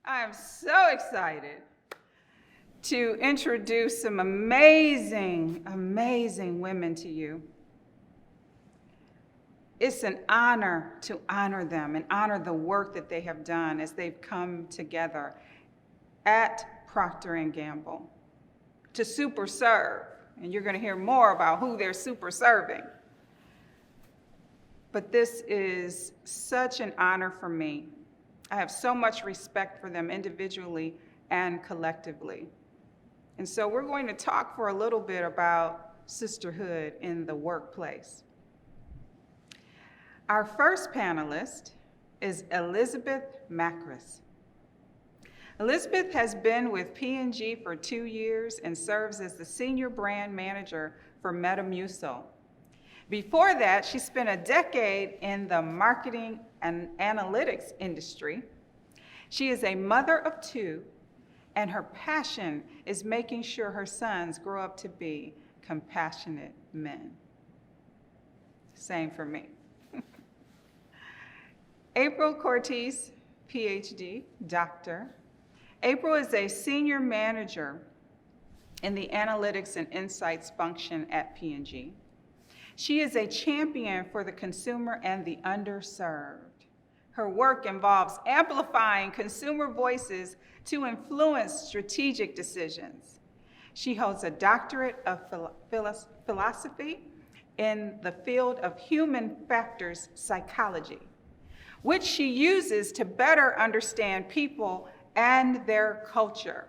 I am so excited to introduce some amazing, amazing women to you. It's an honor to honor them and honor the work that they have done as they've come together at Procter & Gamble to super serve. And you're going to hear more about who they're super serving. But this is such an honor for me. I have so much respect for them individually and collectively. And so we're going to talk for a little bit about sisterhood in the workplace. Our first panelist is Elizabeth Makris. Elizabeth has been with P&G for 2 years and serves as the senior brand manager for Metamucil. Before that, she spent a decade in the marketing and analytics industry. She is a mother of 2, and her passion is making sure her sons grow up to be compassionate men. Same for me. April Cortez, PhD, doctor. April is a senior manager in the analytics and insights function at P&G. She is a champion for the consumer and the underserved. Her work involves amplifying consumer voices to influence strategic decisions. She holds a doctorate of philosophy in the field of human factors psychology, which she uses to better understand people and their culture.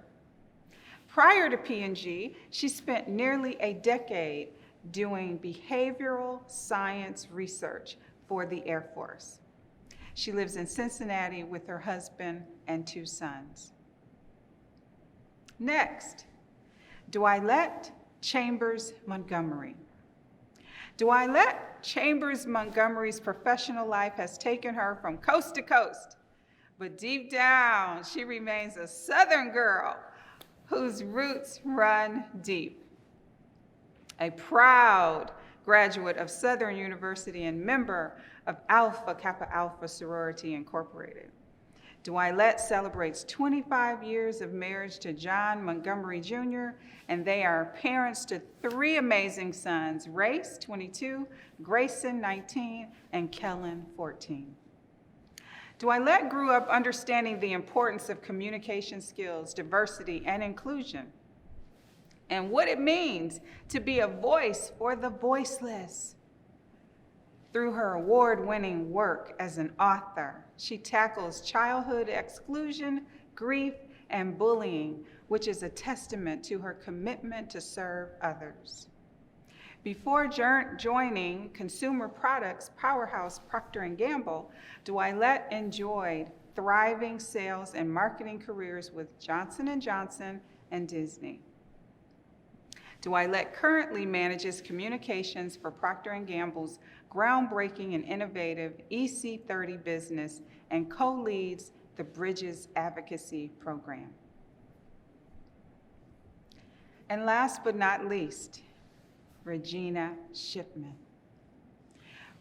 Prior to P&G, she spent nearly a decade doing behavioral science research for the Air Force. She lives in Cincinnati with her husband and 2 sons. Next, Dwilette Chambers Montgomery. Dwilette Chambers Montgomery's professional life has taken her from coast to coast, but deep down, she remains a Southern girl whose roots run deep. A proud graduate of Southern University and member of Alpha Kappa Alpha Sorority Incorporated. Dwilette celebrates 25 years of marriage to John Montgomery Jr., and they are parents to 3 amazing sons, Race, 22, Grayson, 19, and Kellen, 14. Dwilette grew up understanding the importance of communication skills, diversity, and inclusion, and what it means to be a voice for the voiceless. Through her award-winning work as an author, she tackles childhood exclusion, grief, and bullying, which is a testament to her commitment to serve others. Before joining consumer products powerhouse Procter & Gamble, Dwilette enjoyed thriving sales and marketing careers with Johnson & Johnson and Disney. Dwilette currently manages communications for Procter & Gamble's groundbreaking and innovative EC30 business and co-leads the Bridges Advocacy program. And last but not least, Regina Shipman.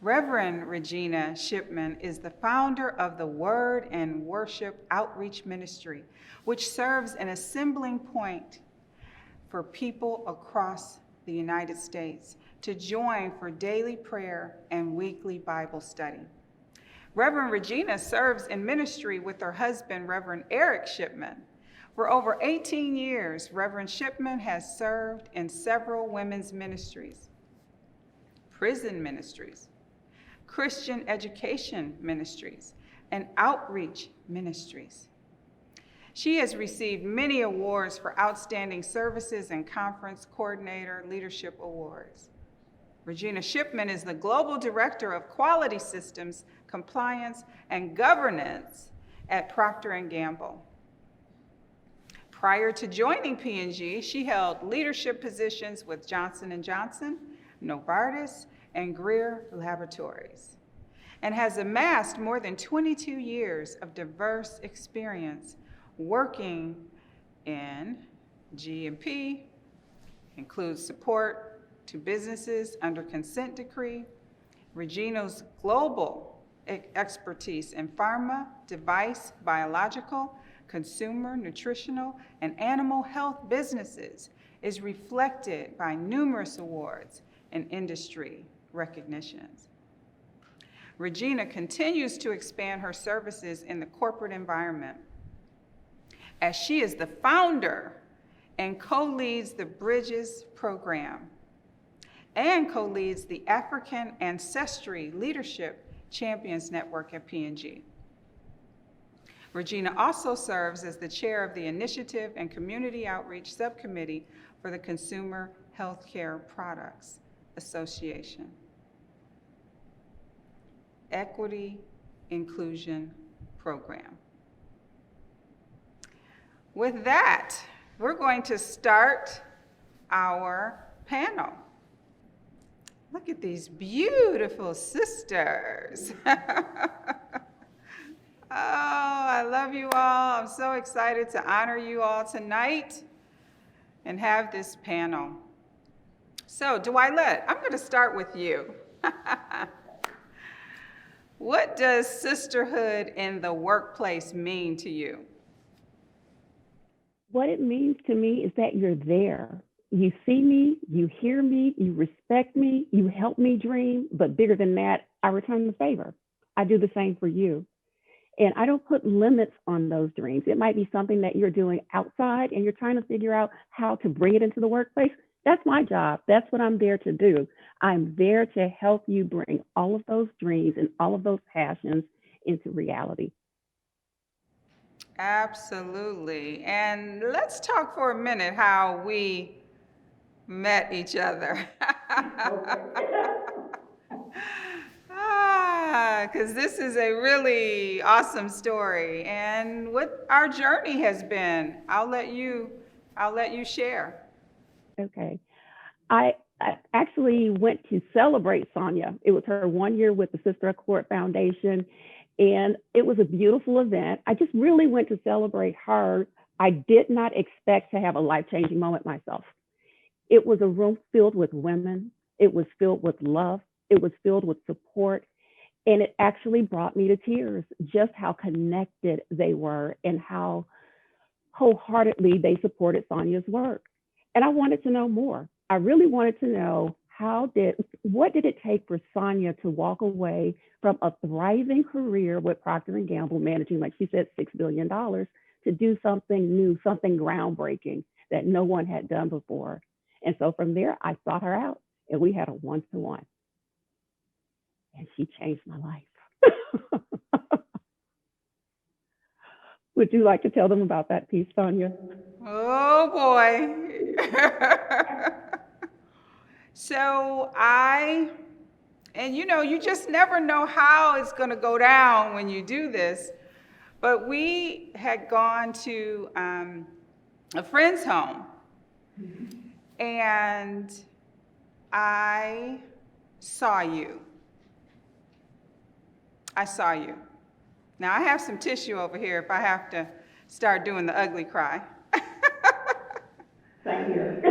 Reverend Regina Shipman is the founder of the Word and Worship Outreach Ministry, which serves an assembling point for people across the United States to join for daily prayer and weekly Bible study. Reverend Regina serves in ministry with her husband, Reverend Eric Shipman. For over 18 years, Reverend Shipman has served in several women's ministries, prison ministries, Christian education ministries, and outreach ministries. She has received many awards for outstanding services and conference coordinator leadership awards. Regina Shipman is the Global Director of Quality Systems, Compliance, and Governance at Procter & Gamble. Prior to joining P&G, she held leadership positions with Johnson & Johnson, Novartis, and Greer Laboratories, and has amassed more than 22 years of diverse experience working in G&P, includes support to businesses under consent decree. Regina's global expertise in pharma, device, biological, consumer, nutritional, and animal health businesses is reflected by numerous awards and industry recognitions. Regina continues to expand her services in the corporate environment, as she is the founder and co-leads the Bridges program and co-leads the African Ancestry Leadership Champions Network at P&G. Regina also serves as the chair of the Initiative and Community Outreach Subcommittee for the Consumer Healthcare Products Association. Equity Inclusion Program. With that, we're going to start our panel. Look at these beautiful sisters. Oh, I love you all. I'm so excited to honor you all tonight and have this panel. So, I'm going to start with you. What does sisterhood in the workplace mean to you? What it means to me is that you're there. You see me, you hear me, you respect me, you help me dream, but bigger than that, I return the favor. I do the same for you. And I don't put limits on those dreams. It might be something that you're doing outside and you're trying to figure out how to bring it into the workplace. That's my job. That's what I'm there to do. I'm there to help you bring all of those dreams and all of those passions into reality. Absolutely. And let's talk for a minute how we met each other. Because this is a really awesome story, and what our journey has been. I'll let you share. Okay. I actually went to celebrate Sonia. It was her 1 year with the Sister Accord Foundation, and it was a beautiful event. I just really went to celebrate her. I did not expect to have a life-changing moment myself. It was a room filled with women. It was filled with love. It was filled with support. And it actually brought me to tears, just how connected they were and how wholeheartedly they supported Sonia's work. And I wanted to know more. I really wanted to know what did it take for Sonia to walk away from a thriving career with Procter & Gamble, managing, like she said, $6 billion, to do something new, something groundbreaking that no one had done before. And so from there, I sought her out and we had a one-to-one. And she changed my life. Would you like to tell them about that piece, Sonia? Oh boy. So you just never know how it's going to go down when you do this. But we had gone to a friend's home, and I saw you. Now, I have some tissue over here if I have to start doing the ugly cry. Same here.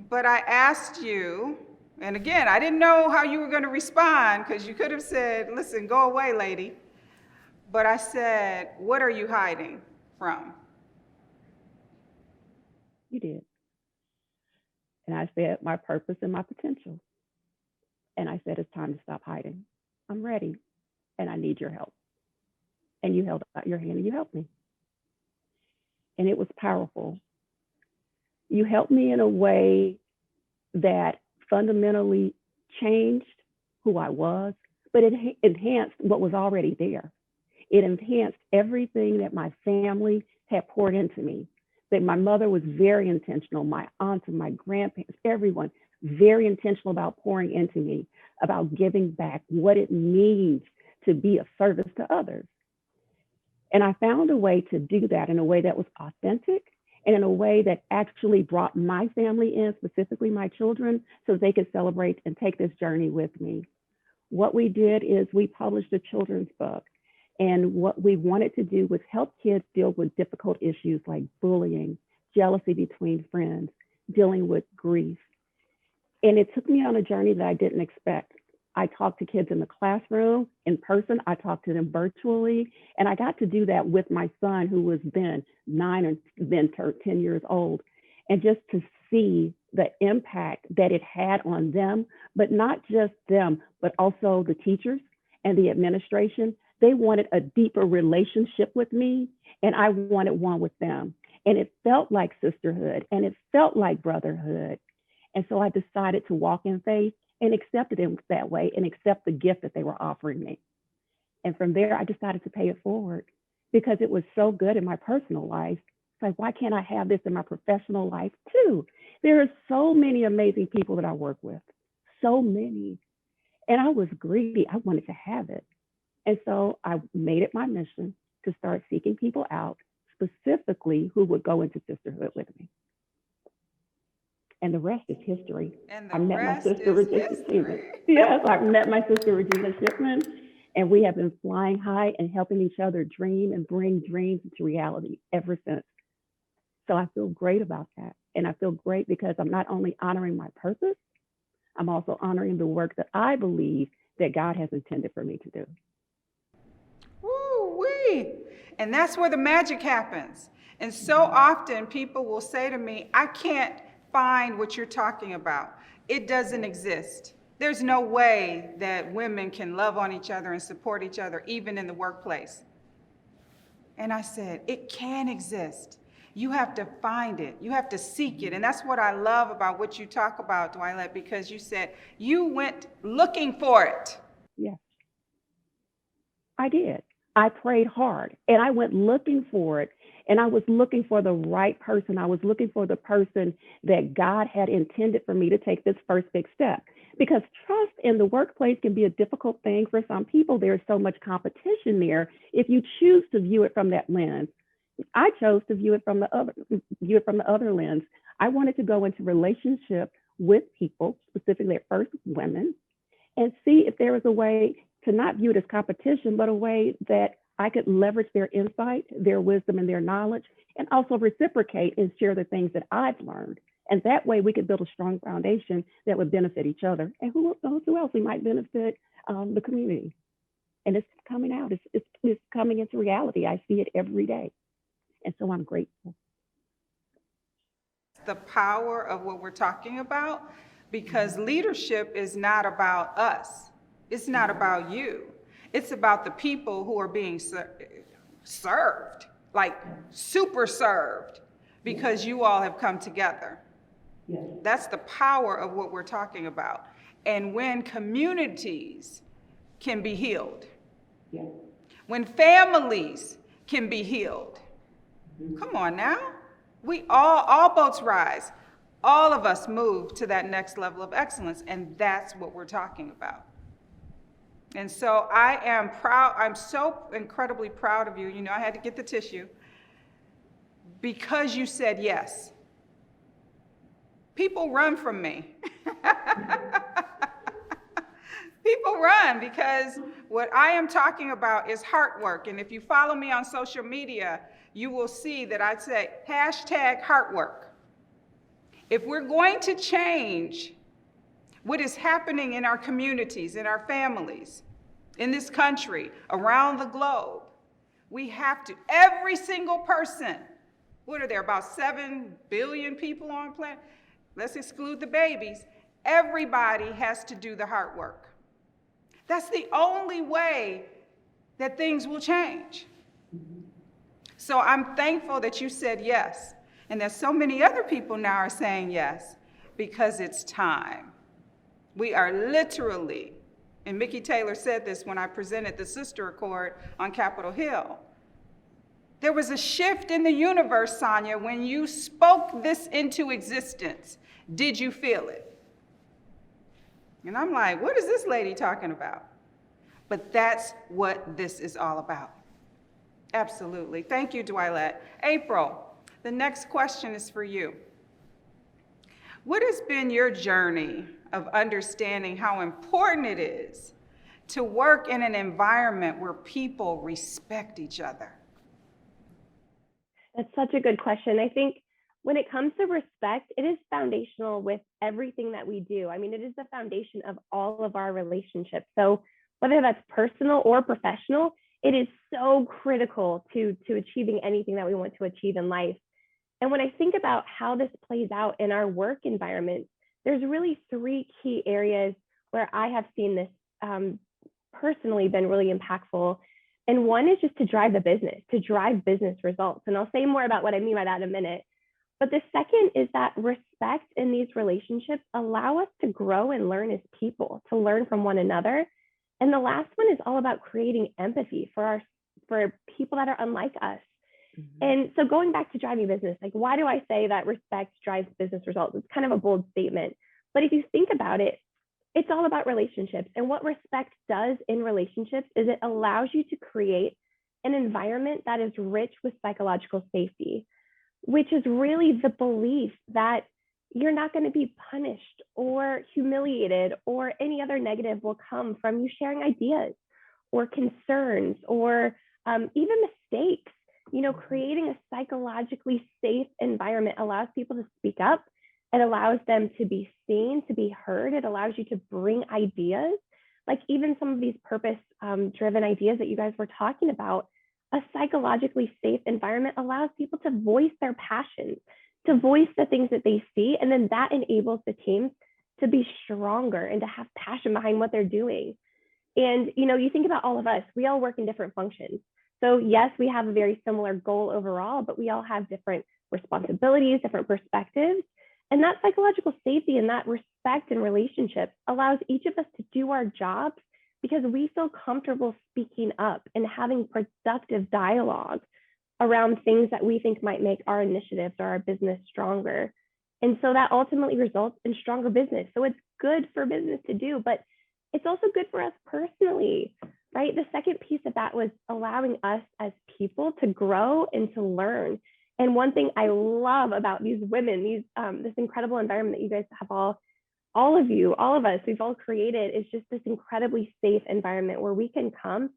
But I asked you, and again, I didn't know how you were going to respond, because you could have said, listen, go away, lady. But I said, what are you hiding from? You did. And I said, my purpose and my potential. And I said, it's time to stop hiding. I'm ready, and I need your help. And you held out your hand and you helped me. And it was powerful. You helped me in a way that fundamentally changed who I was, but it enhanced what was already there. It enhanced everything that my family had poured into me. That my mother was very intentional, my aunts and my grandparents, everyone, very intentional about pouring into me, about giving back, what it means to be of service to others. And I found a way to do that in a way that was authentic and in a way that actually brought my family in, specifically my children, so they could celebrate and take this journey with me. What we did is we published a children's book. And what we wanted to do was help kids deal with difficult issues like bullying, jealousy between friends, dealing with grief. And it took me on a journey that I didn't expect. I talk to kids in the classroom in person. I talk to them virtually. And I got to do that with my son, who was then 9 and then turned 10 years old. And just to see the impact that it had on them, but not just them, but also the teachers and the administration. They wanted a deeper relationship with me, and I wanted one with them. And it felt like sisterhood, and it felt like brotherhood. And so I decided to walk in faith and accept it in that way and accept the gift that they were offering me. And from there, I decided to pay it forward because it was so good in my personal life. It's like, why can't I have this in my professional life too? There are so many amazing people that I work with, so many. And I was greedy. I wanted to have it. And so I made it my mission to start seeking people out, specifically who would go into sisterhood with me. And the rest is history. And I the met my rest sister, is Regina history. Shipman. Yes, I met my sister, Regina Shipman, and we have been flying high and helping each other dream and bring dreams into reality ever since. So I feel great about that. And I feel great because I'm not only honoring my purpose, I'm also honoring the work that I believe that God has intended for me to do. Woo-wee. And that's where the magic happens. And so often people will say to me, I can't find what you're talking about. It doesn't exist. There's no way that women can love on each other and support each other, even in the workplace. And I said, it can exist. You have to find it. You have to seek it. And that's what I love about what you talk about, Dwilette, because you said you went looking for it. Yes, I did. I prayed hard and I went looking for it. And I was looking for the right person. I was looking for the person that God had intended for me to take this first big step. Because trust in the workplace can be a difficult thing for some people. There's so much competition there. If you choose to view it from that lens, I chose to view it from the other lens. I wanted to go into relationship with people, specifically at first women, and see if there was a way to not view it as competition, but a way that I could leverage their insight, their wisdom, and their knowledge, and also reciprocate and share the things that I've learned. And that way we could build a strong foundation that would benefit each other. And who else we might benefit the community. And it's coming out, it's coming into reality. I see it every day. And so I'm grateful. The power of what we're talking about, because leadership is not about us. It's not about you. It's about the people who are being served, like super served, because you all have come together. Yes. That's the power of what we're talking about. And when communities can be healed, Yes. when families can be healed, come on now. We all boats rise. All of us move to that next level of excellence, and that's what we're talking about. And so I am proud, I'm so incredibly proud of you. You know, I had to get the tissue because you said yes. People run from me. People run because what I am talking about is heart work. And if you follow me on social media, you will see that I say #heart work. If we're going to change what is happening in our communities, in our families, in this country, around the globe, we have to, every single person, what are there, about 7 billion people on the planet? Let's exclude the babies. Everybody has to do the hard work. That's the only way that things will change. So I'm thankful that you said yes, and that so many other people now are saying yes, because it's time. We are literally, and Mickey Taylor said this when I presented the Sister Accord on Capitol Hill, there was a shift in the universe, Sonia, when you spoke this into existence. Did you feel it? And I'm like, what is this lady talking about? But that's what this is all about. Absolutely. Thank you, Dwilette. April, the next question is for you. What has been your journey of understanding how important it is to work in an environment where people respect each other? That's such a good question. I think when it comes to respect, it is foundational with everything that we do. I mean, it is the foundation of all of our relationships. So whether that's personal or professional, it is so critical to achieving anything that we want to achieve in life. And when I think about how this plays out in our work environment, there's really three key areas where I have seen this personally been really impactful. And one is just to drive the business, to drive business results. And I'll say more about what I mean by that in a minute. But the second is that respect in these relationships allow us to grow and learn as people, to learn from one another. And the last one is all about creating empathy for people that are unlike us. Mm-hmm. And so going back to driving business, like, why do I say that respect drives business results? It's kind of a bold statement, but if you think about it, it's all about relationships. And what respect does in relationships is it allows you to create an environment that is rich with psychological safety, which is really the belief that you're not going to be punished or humiliated, or any other negative will come from you sharing ideas or concerns or even mistakes. You know, creating a psychologically safe environment allows people to speak up. It allows them to be seen, to be heard. It allows you to bring ideas, like even some of these purpose-driven ideas that you guys were talking about. A psychologically safe environment allows people to voice their passions, to voice the things that they see, and then that enables the teams to be stronger and to have passion behind what they're doing. And, you know, you think about all of us, we all work in different functions. So yes, we have a very similar goal overall, but we all have different responsibilities, different perspectives. And that psychological safety and that respect in relationships allows each of us to do our jobs because we feel comfortable speaking up and having productive dialogue around things that we think might make our initiatives or our business stronger. And so that ultimately results in stronger business. So it's good for business to do, but it's also good for us personally, right? The second piece of that was allowing us as people to grow and to learn. And one thing I love about these women, this incredible environment that you guys have all of us, we've all created, is just this incredibly safe environment where we can come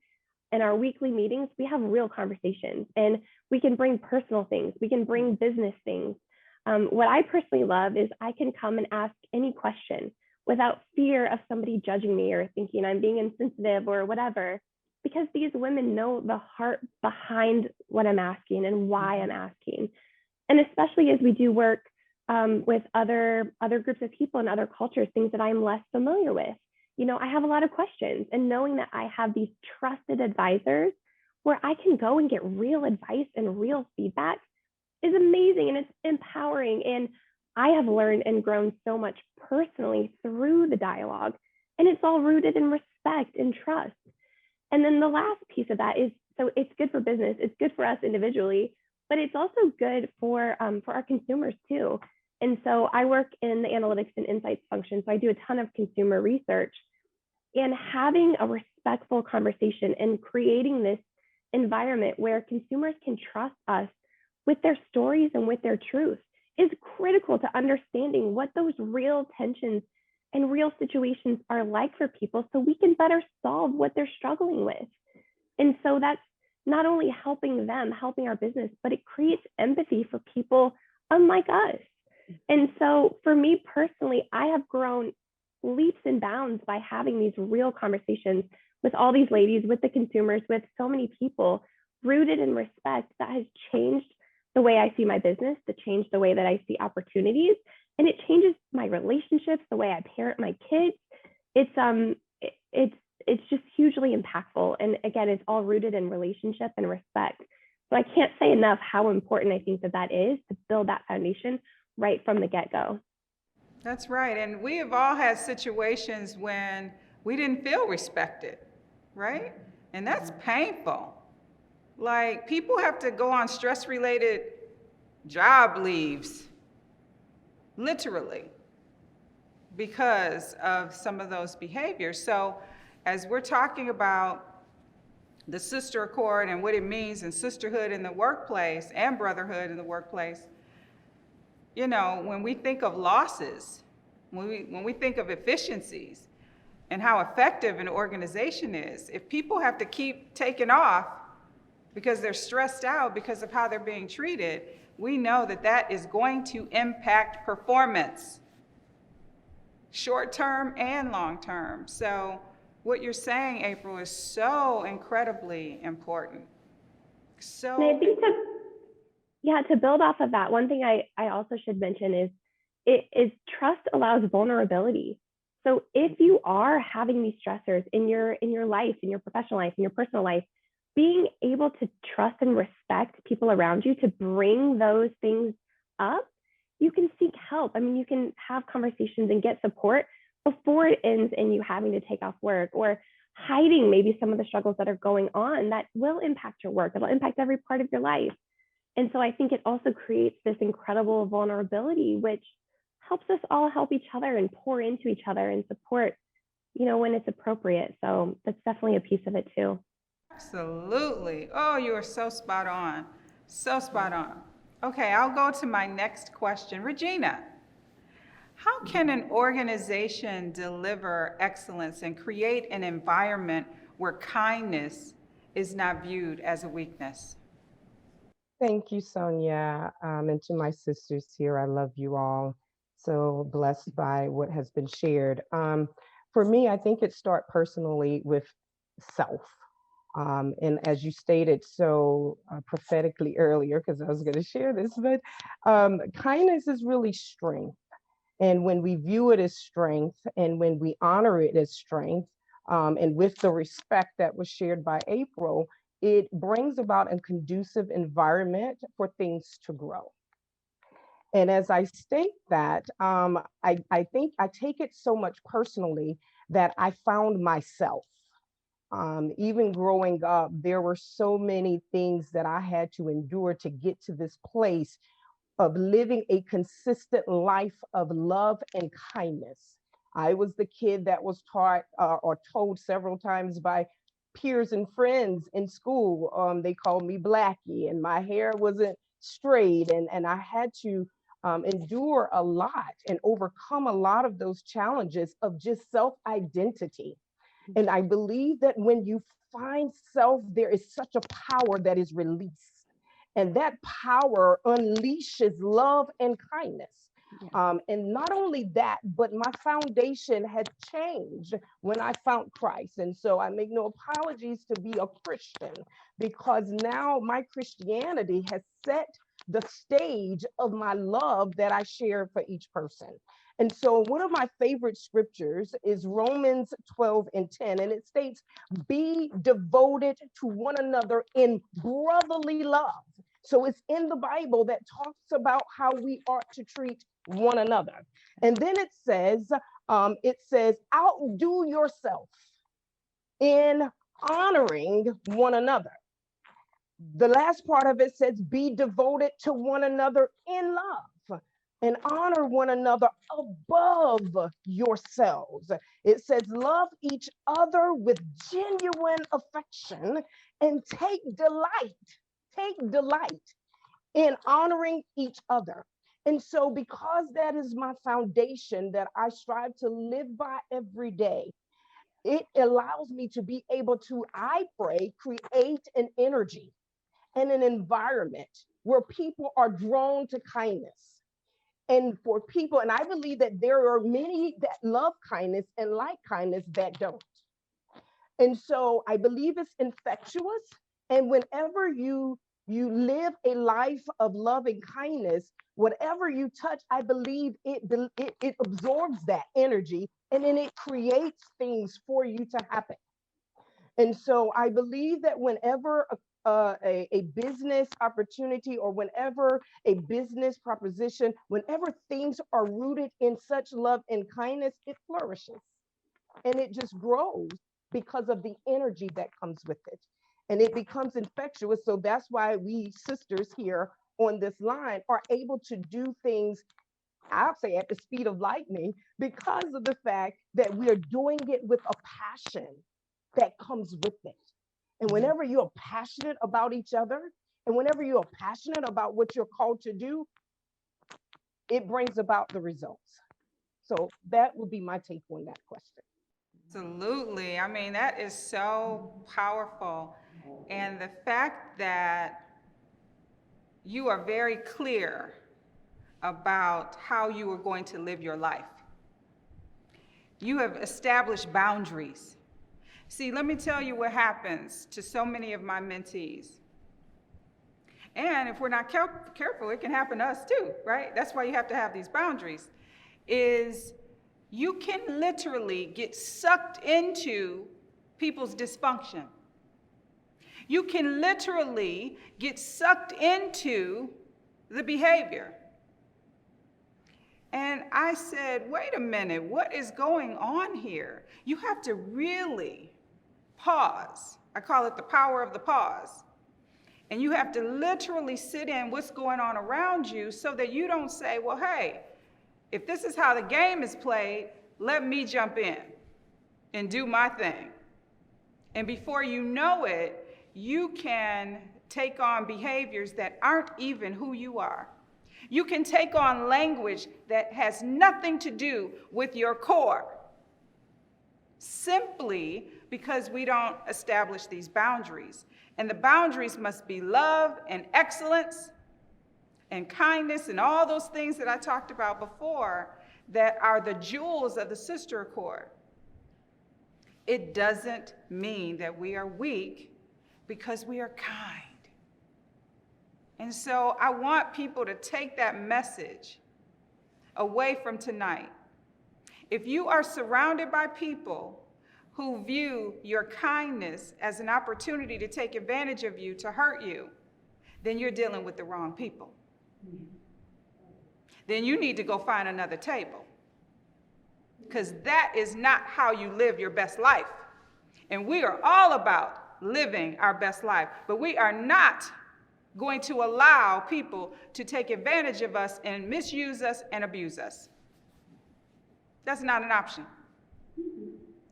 in our weekly meetings, we have real conversations and we can bring personal things, we can bring business things. What I personally love is I can come and ask any question without fear of somebody judging me or thinking I'm being insensitive or whatever, because these women know the heart behind what I'm asking and why I'm asking. And especially as we do work with other groups of people and other cultures, things that I'm less familiar with. You know, I have a lot of questions, and knowing that I have these trusted advisors where I can go and get real advice and real feedback is amazing, and it's empowering. And I have learned and grown so much personally through the dialogue, and it's all rooted in respect and trust. And then the last piece of that is, so it's good for business, it's good for us individually, but it's also good for our consumers too. And so I work in the analytics and insights function, so I do a ton of consumer research. And having a respectful conversation and creating this environment where consumers can trust us with their stories and with their truth is critical to understanding what those real tensions and real situations are like for people, so we can better solve what they're struggling with. And so that's not only helping them, helping our business, but it creates empathy for people unlike us. And so for me personally, I have grown leaps and bounds by having these real conversations with all these ladies, with the consumers, with so many people, rooted in respect, that has changed the way I see my business, to change the way that I see opportunities. And it changes my relationships, the way I parent my kids. It's just hugely impactful. And again, it's all rooted in relationship and respect. So I can't say enough how important I think that is to build that foundation right from the get-go. That's right. And we have all had situations when we didn't feel respected, right? And that's painful. Like, people have to go on stress-related job leaves, literally, because of some of those behaviors. So as we're talking about the Sister Accord and what it means in sisterhood in the workplace and brotherhood in the workplace, you know, when we think of losses, when we think of efficiencies and how effective an organization is, if people have to keep taking off because they're stressed out because of how they're being treated, we know that that is going to impact performance, short-term and long-term. So what you're saying, April, is so incredibly important. So And I think to build off of that, one thing I also should mention is trust allows vulnerability. So if you are having these stressors in your life, in your professional life, in your personal life, being able to trust and respect people around you to bring those things up, you can seek help. I mean, you can have conversations and get support before it ends in you having to take off work or hiding maybe some of the struggles that are going on that will impact your work. It'll impact every part of your life. And so I think it also creates this incredible vulnerability, which helps us all help each other and pour into each other and support, when it's appropriate. So that's definitely a piece of it too. absolutely. Oh, you are so spot on. So spot on. Okay, I'll go to my next question. Regina, how can an organization deliver excellence and create an environment where kindness is not viewed as a weakness? Thank you, Sonia. And to my sisters here, I love you all. So blessed by what has been shared. For me, I think it starts personally with self. And as you stated so prophetically earlier, because I was going to share this, but kindness is really strength. And when we view it as strength and when we honor it as strength, and with the respect that was shared by April, it brings about a conducive environment for things to grow. And as I state that, I think I take it so much personally that I found myself. Even growing up, there were so many things that I had to endure to get to this place of living a consistent life of love and kindness. I was the kid that was taught or told several times by peers and friends in school. They called me Blackie, and my hair wasn't straight, and I had to endure a lot and overcome a lot of those challenges of just self-identity. And I believe that when you find self, there is such a power that is released. And that power unleashes love and kindness. And not only that, but my foundation had changed when I found Christ. And so I make no apologies to be a Christian, because now my Christianity has set the stage of my love that I share for each person. And so one of my favorite scriptures is Romans 12:10, and it states, be devoted to one another in brotherly love. So it's in the Bible that talks about how we ought to treat one another. And then it says, outdo yourself in honoring one another. The last part of it says, be devoted to one another in love and honor one another above yourselves. It says, love each other with genuine affection and take delight in honoring each other. And so because that is my foundation that I strive to live by every day, it allows me to be able to, I pray, create an energy and an environment where people are drawn to kindness. And for people, and I believe that there are many that love kindness and like kindness that don't. And so I believe it's infectious. And whenever you live a life of love and kindness, whatever you touch, I believe it absorbs that energy, and then it creates things for you to happen. And so I believe that whenever a business opportunity or whenever a business proposition, whenever things are rooted in such love and kindness, it flourishes and it just grows because of the energy that comes with it. And it becomes infectious. So that's why we sisters here on this line are able to do things, I'll say at the speed of lightning, because of the fact that we are doing it with a passion that comes with it. And whenever you're passionate about each other, and whenever you're passionate about what you're called to do, it brings about the results. So that would be my take on that question. Absolutely. I mean, that is so powerful. And the fact that you are very clear about how you are going to live your life. You have established boundaries. See, let me tell you what happens to so many of my mentees. And if we're not careful, it can happen to us too, right? That's why you have to have these boundaries, is you can literally get sucked into people's dysfunction. You can literally get sucked into the behavior. And I said, wait a minute, what is going on here? You have to really pause. I call it the power of the pause. And you have to literally sit in what's going on around you so that you don't say, well, hey, if this is how the game is played, let me jump in and do my thing. And before you know it, you can take on behaviors that aren't even who you are. You can take on language that has nothing to do with your core, simply because we don't establish these boundaries. And the boundaries must be love and excellence and kindness and all those things that I talked about before that are the jewels of the sister accord. It doesn't mean that we are weak because we are kind. And so I want people to take that message away from tonight. If you are surrounded by people who view your kindness as an opportunity to take advantage of you, to hurt you, then you're dealing with the wrong people. Then you need to go find another table, because that is not how you live your best life. And we are all about living our best life, but we are not going to allow people to take advantage of us and misuse us and abuse us. That's not an option.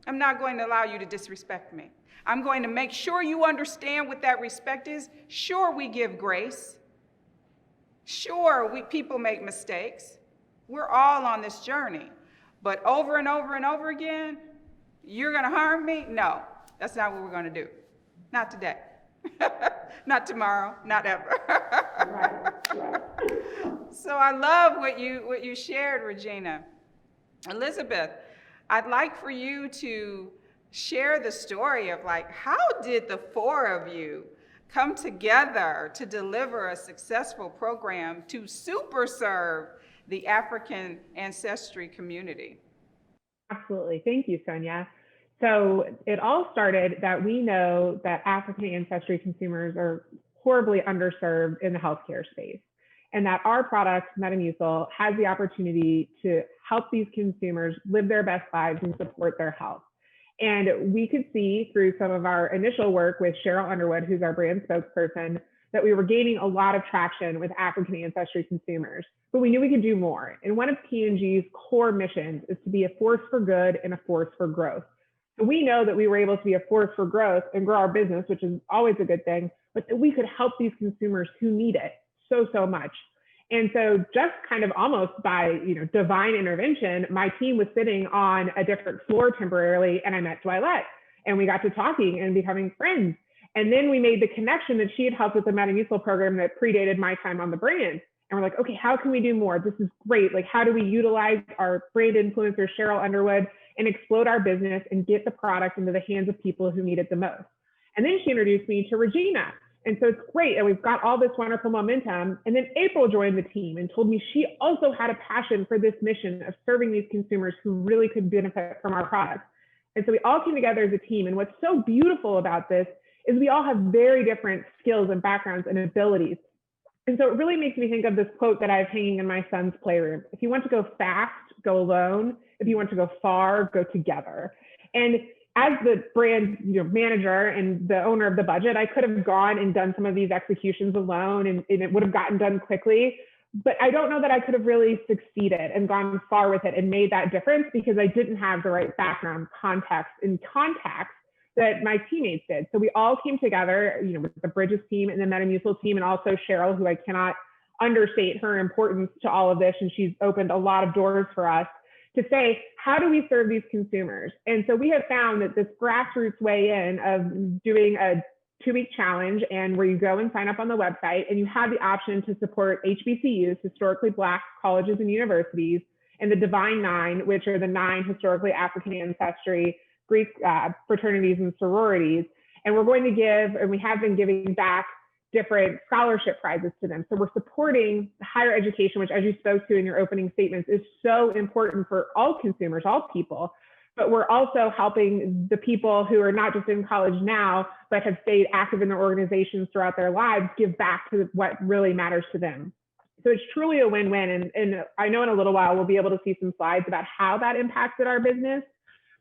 I'm not going to allow you to disrespect me. I'm going to make sure you understand what that respect is. Sure, we give grace. Sure, people make mistakes. We're all on this journey. But over and over and over again, you're going to harm me? No, that's not what we're going to do. Not today. Not tomorrow, not ever. So I love what you shared, Regina. Elizabeth, I'd like for you to share the story of, like, how did the four of you come together to deliver a successful program to super serve the African ancestry community? Absolutely. Thank you, Sonia. So it all started that we know that African ancestry consumers are horribly underserved in the healthcare space, and that our product, Metamucil, has the opportunity to help these consumers live their best lives and support their health. And we could see through some of our initial work with Cheryl Underwood, who's our brand spokesperson, that we were gaining a lot of traction with African ancestry consumers, but we knew we could do more. And one of P&G's core missions is to be a force for good and a force for growth. So we know that we were able to be a force for growth and grow our business, which is always a good thing, but that we could help these consumers who need it so much. And so just kind of almost by divine intervention, my team was sitting on a different floor temporarily, and I met Dwilette, and we got to talking and becoming friends. And then we made the connection that she had helped with the Metamucil program that predated my time on the brand. And we're like, okay, how can we do more? This is great. Like, how do we utilize our brand influencer, Cheryl Underwood, and explode our business and get the product into the hands of people who need it the most? And then she introduced me to Regina. And so it's great. And we've got all this wonderful momentum. And then April joined the team and told me she also had a passion for this mission of serving these consumers who really could benefit from our products. And so we all came together as a team. And what's so beautiful about this is we all have very different skills and backgrounds and abilities. And so it really makes me think of this quote that I have hanging in my son's playroom. If you want to go fast, go alone. If you want to go far, go together. And as the brand manager and the owner of the budget, I could have gone and done some of these executions alone, and it would have gotten done quickly. But I don't know that I could have really succeeded and gone far with it and made that difference, because I didn't have the right background, context, and contacts that my teammates did. So we all came together, with the Bridges team and the Metamucil team, and also Cheryl, who I cannot understate her importance to all of this. And she's opened a lot of doors for us to say, how do we serve these consumers? And so we have found that this grassroots way in of doing a 2-week challenge, and where you go and sign up on the website, and you have the option to support HBCUs, historically Black colleges and universities, and the Divine Nine, which are the 9 historically African ancestry Greek fraternities and sororities. And we're going to give, and we have been giving back, different scholarship prizes to them. So we're supporting higher education, which, as you spoke to in your opening statements, is so important for all consumers, all people. But we're also helping the people who are not just in college now, but have stayed active in their organizations throughout their lives, give back to what really matters to them. So it's truly a win-win. And I know in a little while we'll be able to see some slides about how that impacted our business,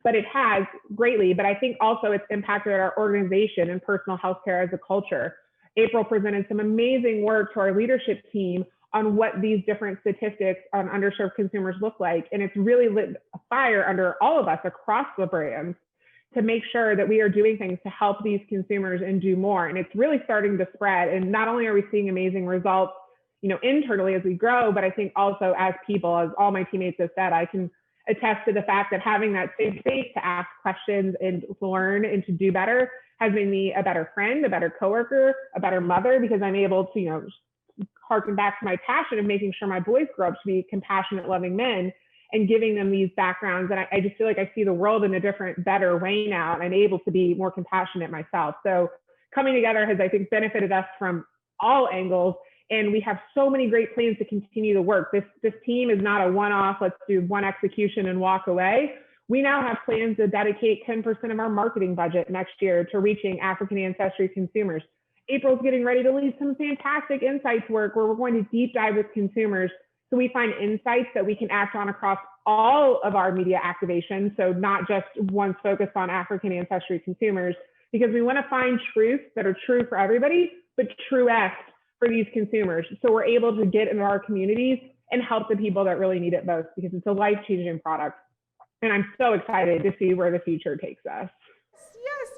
but it has greatly. But I think also it's impacted our organization and personal healthcare as a culture. April presented some amazing work to our leadership team on what these different statistics on underserved consumers look like. And it's really lit a fire under all of us across the brands to make sure that we are doing things to help these consumers and do more. And it's really starting to spread. And not only are we seeing amazing results, internally as we grow, but I think also as people, as all my teammates have said, I can attest to the fact that having that safe space to ask questions and to learn and to do better has made me a better friend, a better coworker, a better mother, because I'm able to, harken back to my passion of making sure my boys grow up to be compassionate, loving men, and giving them these backgrounds. And I just feel like I see the world in a different, better way now, and I'm able to be more compassionate myself. So coming together has, I think, benefited us from all angles. And we have so many great plans to continue the work. This team is not a one-off, let's do one execution and walk away. We now have plans to dedicate 10% of our marketing budget next year to reaching African ancestry consumers. April's getting ready to lead some fantastic insights work where we're going to deep dive with consumers so we find insights that we can act on across all of our media activations. So not just one's focused on African ancestry consumers, because we want to find truths that are true for everybody, but truest for these consumers. So we're able to get into our communities and help the people that really need it most, because it's a life-changing product. And I'm so excited to see where the future takes us. Yes.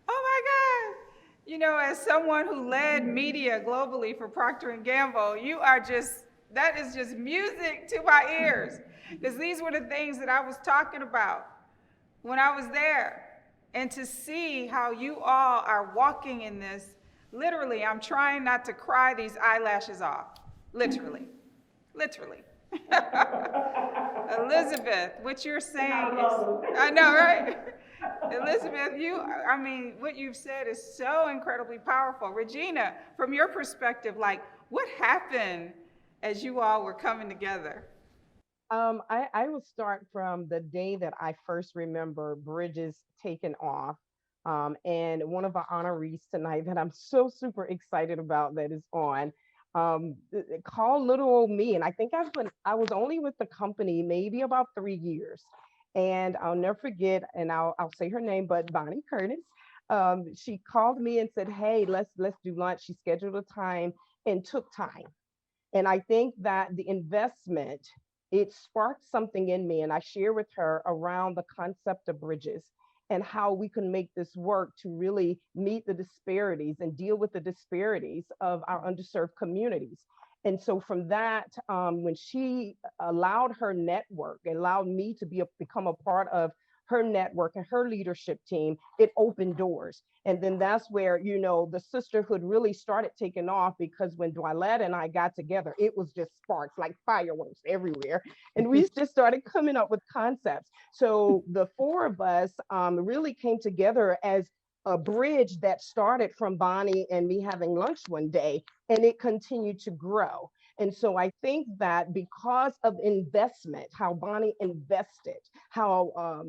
Oh my God. As someone who led media globally for Procter & Gamble, that is just music to my ears, because these were the things that I was talking about when I was there. And to see how you all are walking in this, literally, I'm trying not to cry these eyelashes off, literally. Elizabeth, what you're saying is, I know, right? Elizabeth, what you've said is so incredibly powerful. Regina, from your perspective, what happened as you all were coming together? I will start from the day that I first remember Bridges taking off. And one of our honorees tonight that I'm so super excited about that is on, called little old me. And I think I was only with the company maybe about 3 years. And I'll never forget, and I'll say her name, but Bonnie Curtis. She called me and said, hey, let's do lunch. She scheduled a time and took time. And I think that the investment, it sparked something in me. And I share with her around the concept of bridges and how we can make this work to really meet the disparities and deal with the disparities of our underserved communities. And so from that, when she allowed her network, allowed me to become a part of her network and her leadership team, it opened doors. And then that's where, the sisterhood really started taking off, because when Dwylette and I got together, it was just sparks, like fireworks everywhere. And we just started coming up with concepts. So the 4 of us really came together as a bridge that started from Bonnie and me having lunch one day, and it continued to grow. And so I think that because of investment, how Bonnie invested, how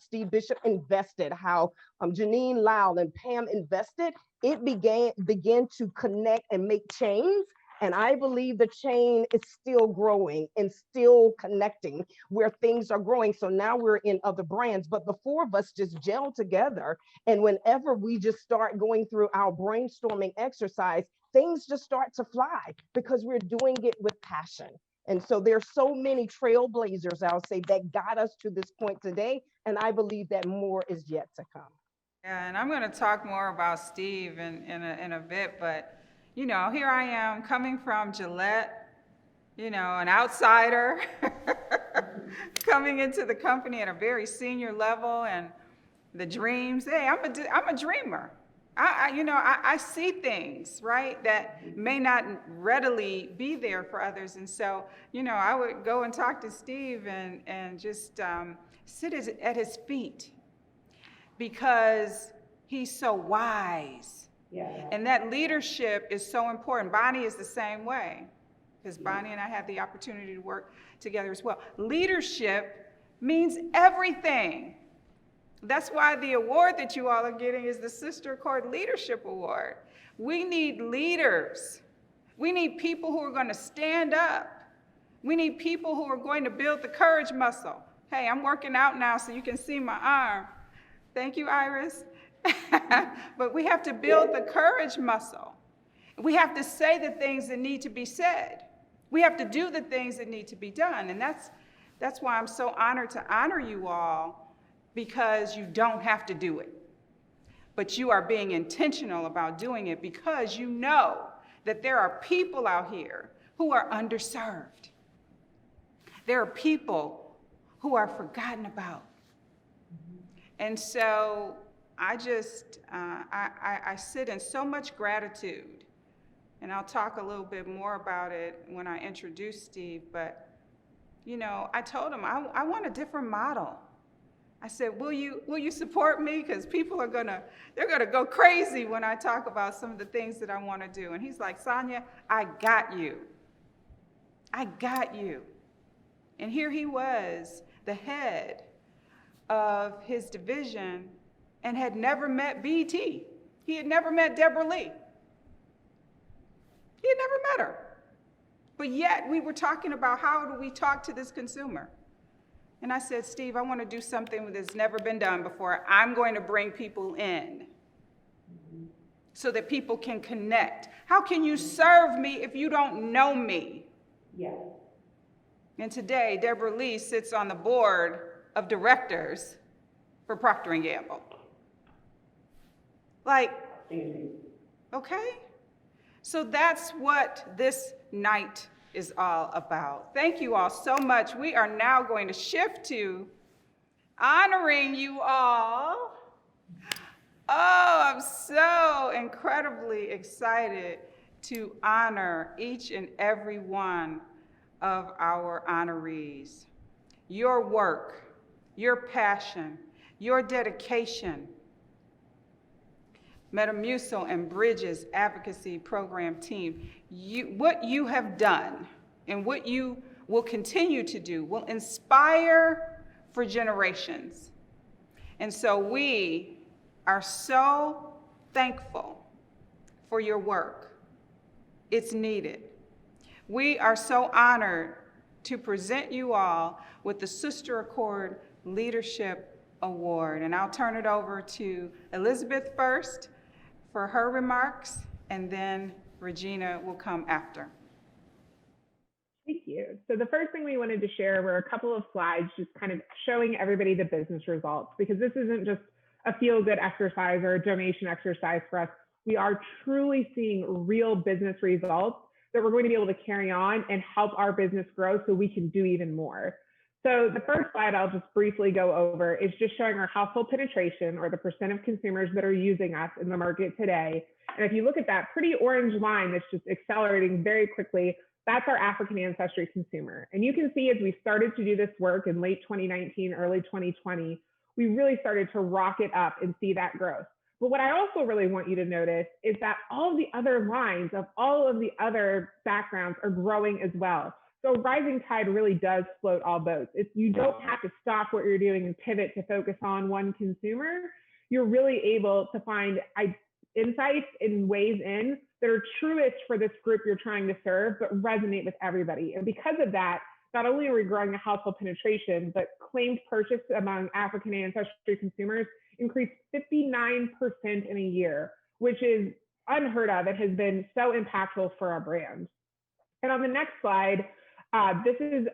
Steve Bishop invested, how Janine Lyle and Pam invested, it began to connect and make chains. And I believe the chain is still growing and still connecting where things are growing. So now we're in other brands, but the 4 of us just gel together. And whenever we just start going through our brainstorming exercise, things just start to fly because we're doing it with passion. And so there's so many trailblazers, I'll say, that got us to this point today. And I believe that more is yet to come. Yeah, and I'm going to talk more about Steve in a bit, but here I am coming from Gillette, an outsider, coming into the company at a very senior level. And the dreams. Hey, I'm a dreamer. I see things, right, that may not readily be there for others. And so, I would go and talk to Steve and just sit at his feet because he's so wise. Yeah. And that leadership is so important. Bonnie is the same way, because Bonnie and I had the opportunity to work together as well. Leadership means everything. That's why the award that you all are getting is the Sister Accord Leadership Award. We need leaders. We need people who are going to stand up. We need people who are going to build the courage muscle. Hey, I'm working out now so you can see my arm. Thank you, Iris. But we have to build the courage muscle. We have to say the things that need to be said. We have to do the things that need to be done. And that's why I'm so honored to honor you all, because you don't have to do it. But you are being intentional about doing it because you know that there are people out here who are underserved. There are people who are forgotten about. And so I just, I sit in so much gratitude, and I'll talk a little bit more about it when I introduce Steve, but I told him I want a different model. I said, will you support me? Because people are they're gonna go crazy when I talk about some of the things that I want to do. And he's like, Sonia, I got you. I got you. And here he was, the head of his division, and had never met BT. He had never met Deborah Lee. He had never met her. But yet we were talking about how do we talk to this consumer? And I said, Steve, I want to do something that's never been done before. I'm going to bring people in so that people can connect. How can you serve me if you don't know me? Yeah. And today, Deborah Lee sits on the board of directors for Procter & Gamble. Okay? So that's what this night is all about. Thank you all so much. We are now going to shift to honoring you all. Oh, I'm so incredibly excited to honor each and every one of our honorees. Your work, your passion, your dedication, Metamucil and Bridges Advocacy Program team, what you have done and what you will continue to do will inspire for generations. And so we are so thankful for your work. It's needed. We are so honored to present you all with the Sister Accord Leadership Award. And I'll turn it over to Elizabeth first for her remarks, and then Regina will come after. Thank you. So the first thing we wanted to share were a couple of slides just kind of showing everybody the business results, because this isn't just a feel-good exercise or a donation exercise for us. We are truly seeing real business results that we're going to be able to carry on and help our business grow so we can do even more. So the first slide I'll just briefly go over is just showing our household penetration, or the percent of consumers that are using us in the market today. And if you look at that pretty orange line that's just accelerating very quickly, that's our African Ancestry Consumer. And you can see as we started to do this work in late 2019, early 2020, we really started to rocket up and see that growth. But what I also really want you to notice is that all of the other lines of all of the other backgrounds are growing as well. So rising tide really does float all boats. You don't have to stop what you're doing and pivot to focus on one consumer. You're really able to find insights and ways in that are truest for this group you're trying to serve, but resonate with everybody. And because of that, not only are we growing the household penetration, but claimed purchase among African Ancestry consumers increased 59% in a year, which is unheard of. It has been so impactful for our brand. And on the next slide, this is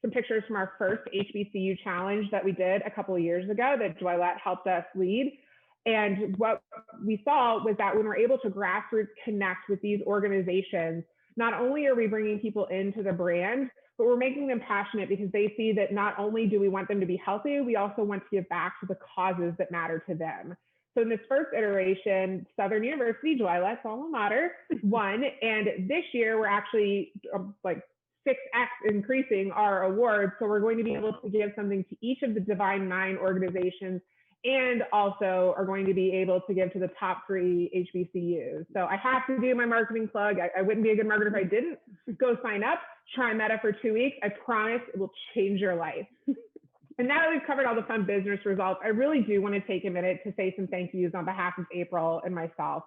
some pictures from our first HBCU challenge that we did a couple of years ago that Joylette helped us lead. And what we saw was that when we're able to grassroots connect with these organizations, not only are we bringing people into the brand, but we're making them passionate because they see that not only do we want them to be healthy, we also want to give back to the causes that matter to them. So in this first iteration, Southern University, Dwight's alma mater, won. And this year, we're actually like 6x increasing our awards. So we're going to be able to give something to each of the Divine 9 organizations, and also are going to be able to give to the top 3 HBCUs. So I have to do my marketing plug. I wouldn't be a good marketer if I didn't. Go sign up, try Meta for 2 weeks. I promise it will change your life. And now that we've covered all the fun business results, I really do want to take a minute to say some thank yous on behalf of April and myself.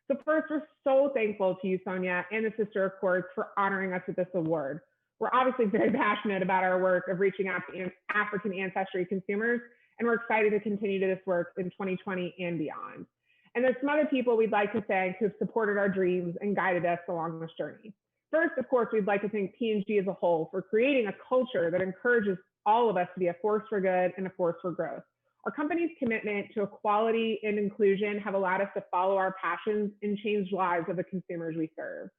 So first, we're so thankful to you, Sonia, and the Sister of Courts for honoring us with this award. We're obviously very passionate about our work of reaching out to African ancestry consumers, and we're excited to continue this work in 2020 and beyond. And there's some other people we'd like to thank who have supported our dreams and guided us along this journey. First, of course, we'd like to thank P&G as a whole for creating a culture that encourages all of us to be a force for good and a force for growth. Our company's commitment to equality and inclusion have allowed us to follow our passions and change lives of the consumers we serve.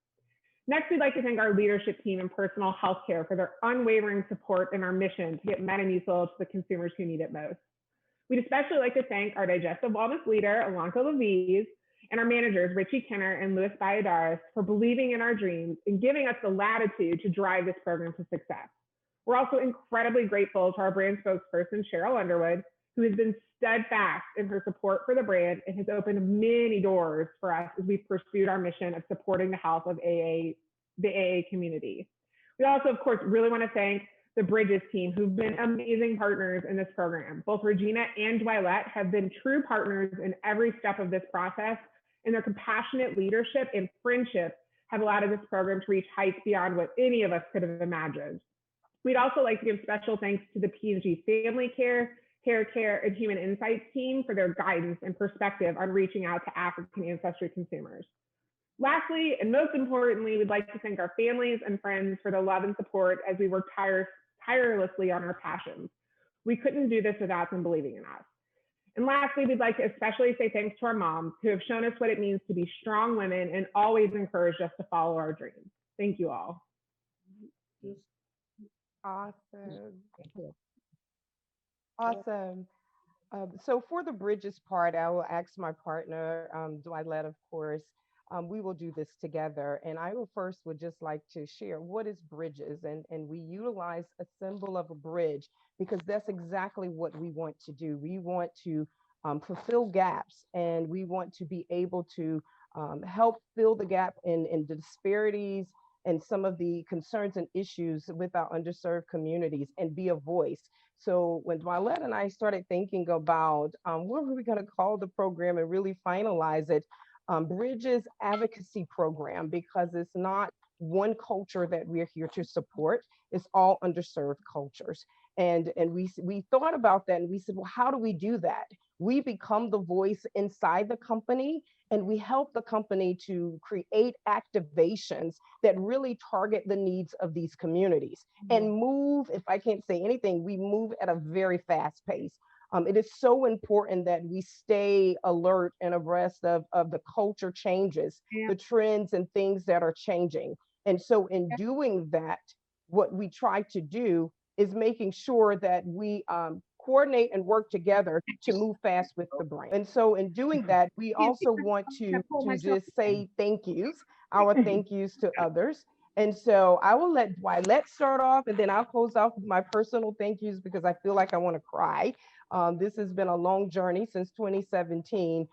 Next, we'd like to thank our leadership team in personal healthcare for their unwavering support in our mission to get Metamucil to the consumers who need it most. We'd especially like to thank our digestive wellness leader, Alonka Leviz, and our managers, Richie Kenner and Louis Valladares, for believing in our dreams and giving us the latitude to drive this program to success. We're also incredibly grateful to our brand spokesperson, Cheryl Underwood, who has been steadfast in her support for the brand and has opened many doors for us as we've pursued our mission of supporting the health of the AA community. We also, of course, really want to thank the Bridges team, who've been amazing partners in this program. Both Regina and Dwight have been true partners in every step of this process, and their compassionate leadership and friendship have allowed this program to reach heights beyond what any of us could have imagined. We'd also like to give special thanks to the P&G Family Care, Hair Care, and Human Insights team for their guidance and perspective on reaching out to African ancestry consumers. Lastly, and most importantly, we'd like to thank our families and friends for the love and support as we work tirelessly on our passions. We couldn't do this without them believing in us. And lastly, we'd like to especially say thanks to our moms who have shown us what it means to be strong women and always encouraged us to follow our dreams. Thank you all. Awesome. Awesome. So for the Bridges part, I will ask my partner, Dwight, of course. We will do this together. And I will first would just like to share what is Bridges. And we utilize a symbol of a bridge because that's exactly what we want to do. We want to fulfill gaps, and we want to be able to help fill the gap in the disparities and some of the concerns and issues with our underserved communities, and be a voice. So when Dwight and I started thinking about what were we going to call the program and really finalize it, Bridges Advocacy Program, because it's not one culture that we're here to support, it's all underserved cultures. And we thought about that, and we said, well, how do we do that? We become the voice inside the company, and we help the company to create activations that really target the needs of these communities and move, if I can't say anything, we move at a very fast pace. It is so important that we stay alert and abreast of the culture changes, the trends and things that are changing. And so in doing that, what we try to do is making sure that we coordinate and work together to move fast with the brand. And so in doing that, we also want to just say thank yous, our thank yous to others. And so I will let Dwight start off, and then I'll close off with my personal thank yous because I feel like I want to cry. This has been a long journey since 2017.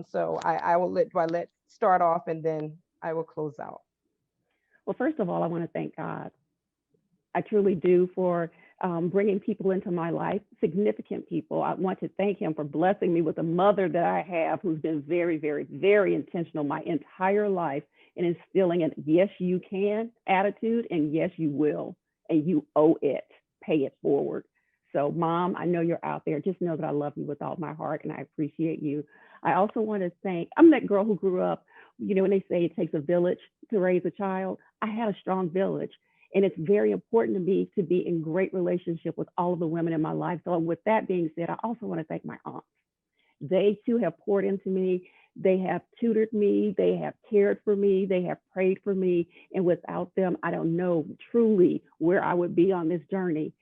So I will let Dwight start off, and then I will close out. Well, first of all, I want to thank God. I truly do, for bringing people into my life, significant people. I want to thank him for blessing me with a mother that I have who's been very, very, very intentional my entire life in instilling an yes, you can attitude, and yes, you will, and you owe it, pay it forward. So Mom, I know you're out there. Just know that I love you with all my heart, and I appreciate you. I also want to thank, I'm that girl who grew up, you know, when they say it takes a village to raise a child, I had a strong village. And it's very important to me to be in great relationship with all of the women in my life. So with that being said, I also want to thank my aunts. They too have poured into me. They have tutored me, they have cared for me, they have prayed for me, and without them, I don't know truly where I would be on this journey.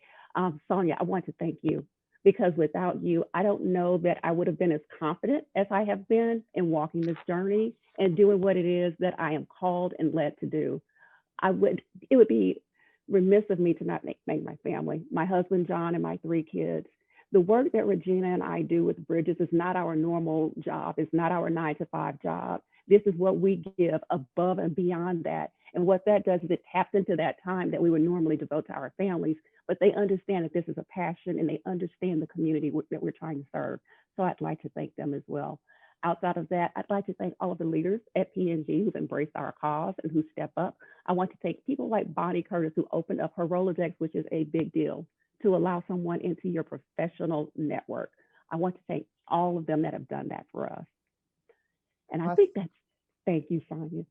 Sonia, I want to thank you, because without you, I don't know that I would have been as confident as I have been in walking this journey and doing what it is that I am called and led to do. It would be remiss of me to not thank my family, my husband, John, and my 3 kids. The work that Regina and I do with Bridges is not our normal job. It's not our 9-to-5 job. This is what we give above and beyond that. And what that does is it taps into that time that we would normally devote to our families, but they understand that this is a passion and they understand the community that we're trying to serve. So I'd like to thank them as well. Outside of that, I'd like to thank all of the leaders at P&G who've embraced our cause and who step up. I want to thank people like Bonnie Curtis, who opened up her Rolodex, which is a big deal, to allow someone into your professional network. I want to thank all of them that have done that for us. And I think that's, thank you, Sonia.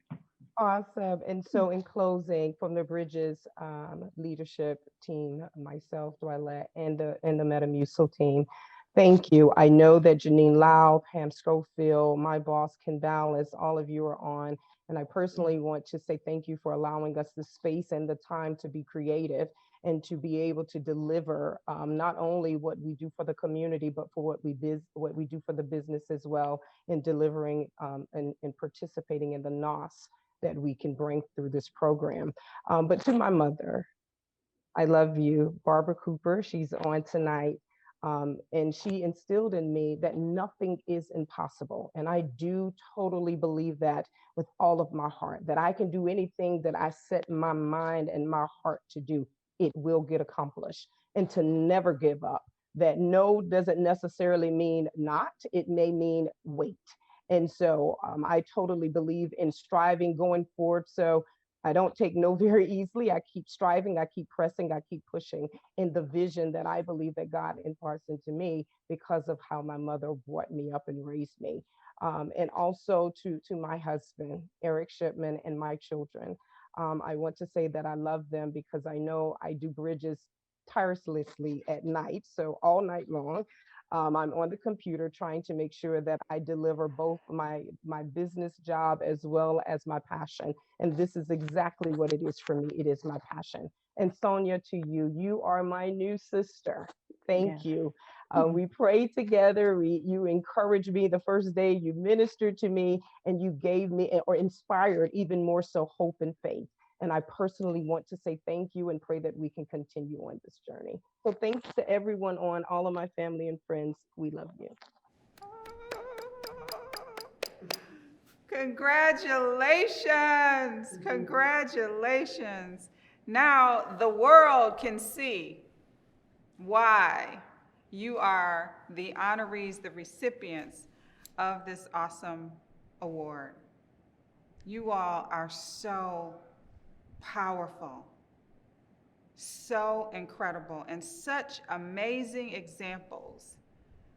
Awesome. And so in closing, from the Bridges leadership team, myself, Dwylette, and the Metamucil team, thank you. I know that Janine Lau, Pam Schofield, my boss, Ken Dallas, all of you are on. And I personally want to say thank you for allowing us the space and the time to be creative and to be able to deliver not only what we do for the community, but for what we do for the business as well, in delivering and participating in the NOS that we can bring through this program. But to my mother, I love you, Barbara Cooper. She's on tonight. And she instilled in me that nothing is impossible. And I do totally believe that with all of my heart, that I can do anything that I set my mind and my heart to do, it will get accomplished. And to never give up. That no doesn't necessarily mean not, it may mean wait. And so I totally believe in striving going forward. So I don't take no very easily. I keep striving, I keep pressing, I keep pushing in the vision that I believe that God imparts into me because of how my mother brought me up and raised me. And also to my husband, Eric Shipman, and my children. I want to say that I love them because I know I do Bridges tirelessly at night. So all night long, I'm on the computer trying to make sure that I deliver both my business job as well as my passion. And this is exactly what it is for me. It is my passion. And Sonia, to you, you are my new sister. Thank you. We prayed together. You encouraged me the first day, you ministered to me, and you gave me, or inspired even more so, hope and faith. And I personally want to say thank you and pray that we can continue on this journey. So thanks to everyone on, all of my family and friends. We love you. Congratulations. Congratulations. Now the world can see why you are the honorees, the recipients of this awesome award. You all are so powerful, so incredible, and such amazing examples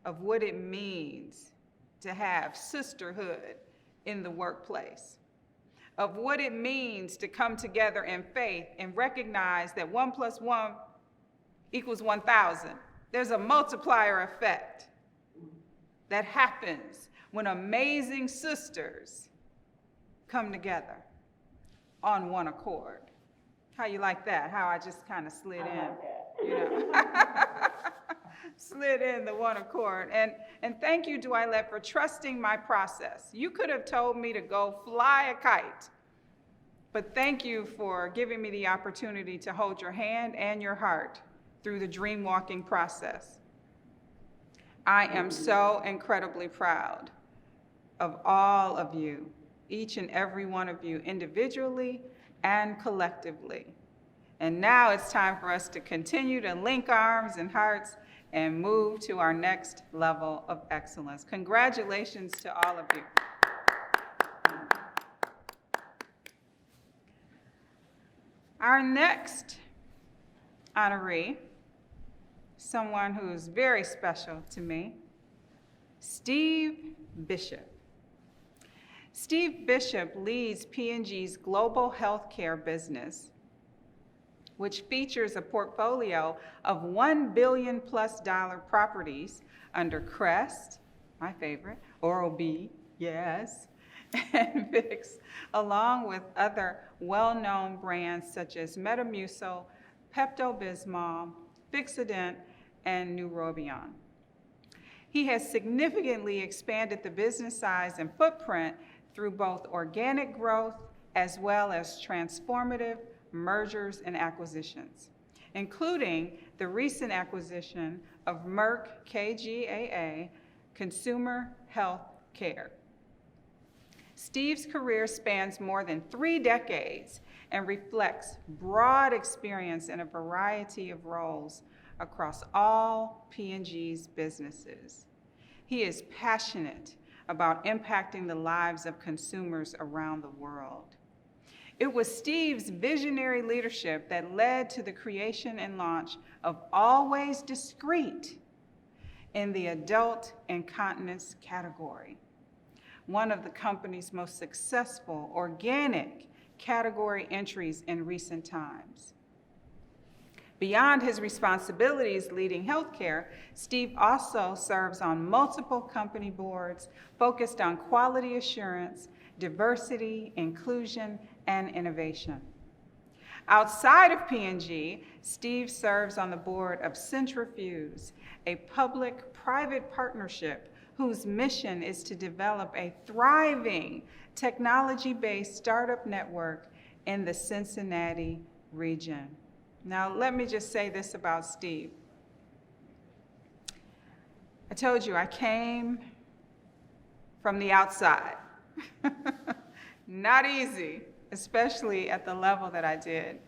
of what it means to have sisterhood in the workplace, of what it means to come together in faith and recognize that 1 + 1 = 1,000. There's a multiplier effect that happens when amazing sisters come together on one accord. How you like that? How I just kind of slid in, you know? Slid in the one accord. And thank you, Dwylette, for trusting my process. You could have told me to go fly a kite, but thank you for giving me the opportunity to hold your hand and your heart through the dream walking process. I am so incredibly proud of all of you, each and every one of you, individually and collectively. And now it's time for us to continue to link arms and hearts and move to our next level of excellence. Congratulations to all of you. Our next honoree, someone who's very special to me, Steve Bishop. Steve Bishop leads P&G's global healthcare business, which features a portfolio of $1 billion+ properties under Crest, my favorite, Oral-B, yes, and Vicks, along with other well-known brands such as Metamucil, Pepto-Bismol, Fixodent, and Neurobion. He has significantly expanded the business size and footprint through both organic growth as well as transformative mergers and acquisitions, including the recent acquisition of Merck KGaA Consumer Health Care. Steve's career spans more than 3 decades and reflects broad experience in a variety of roles across all P&G's businesses. He is passionate about impacting the lives of consumers around the world. It was Steve's visionary leadership that led to the creation and launch of Always Discreet in the adult incontinence category, one of the company's most successful organic category entries in recent times. Beyond his responsibilities leading healthcare, Steve also serves on multiple company boards focused on quality assurance, diversity, inclusion, and innovation. Outside of P&G, Steve serves on the board of Centrifuge, a public-private partnership whose mission is to develop a thriving technology-based startup network in the Cincinnati region. Now, let me just say this about Steve. I told you I came from the outside. Not easy, especially at the level that I did.